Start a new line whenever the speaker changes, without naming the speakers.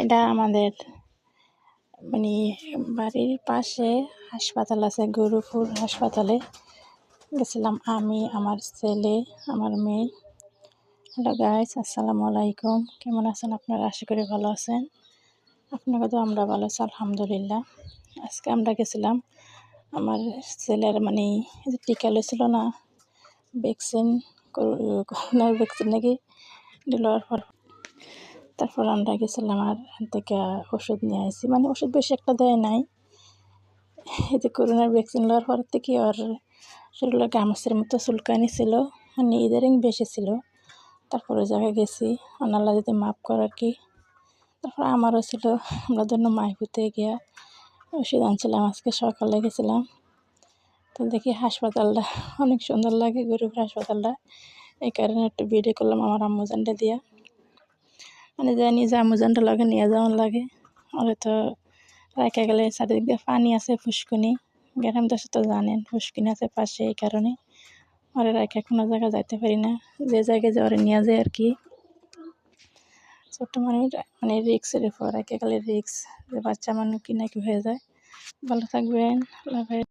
এটা আমাদের মানে বাড়ির পাশে হাসপাতাল আছে, গরুপুর হাসপাতালে গেছিলাম আমি, আমার ছেলে, আমার মেয়ে। হ্যালো গাইস, আসসালামু আলাইকুম। কেমন আছেন আপনারা? আশা করি ভালো আছেন। আপনাকে তো আমরা ভালো আছি আলহামদুলিল্লাহ। আজকে আমরা গেছিলাম আমার ছেলের টিকা লইছিল না, ভ্যাকসিন, করোনার ভ্যাকসিন নাকি লওয়ার পর তারপর আমরা গেছিলাম আর থেকে ওষুধ নিয়ে আসি। ওষুধ বেশি একটা দেয় নাই। এই যে করোনার ভ্যাকসিন লওয়ার পর থেকে আর শরীরে গামছের মতো চুলকানি ছিল, ইদারিং বেশি ছিল। তারপরে জায়গায় গেছি, আল্লাহ যদি মাফ করার কি। তারপর আমারও ছিল, আমরা জন্য মাইপুতে গিয়া ওষুধ আনছিলাম। আজকে সকালে গেছিলাম, তো দেখি হাসপাতালটা অনেক সুন্দর লাগে, গরিব হাসপাতালটা। এই কারণে একটু ভিডিও করলাম আমার আম্মুজানটা দিয়া। জানি যে আম্মুজানটা লাগে নিয়ে যাওয়ার লাগে। ওরা তো রাখা গেলে চারিদিক দিয়ে পানি আছে, ফুসকুনি, গ্রাম দেশে তো জানেন ফুসকুনি আছে পাশে। এই কারণে ওরা রাখা কোনো জায়গায় যাইতে পারি না, যে জায়গায় যে ওরা নিয়ে যায় আর কি। ছোট্ট রিক্সের উপর রেখে গেলে রিক্স, যে বাচ্চা মানুষ কি নাকি হয়ে যায়। ভালো থাকবেন, আল্লাহ হাফেজ।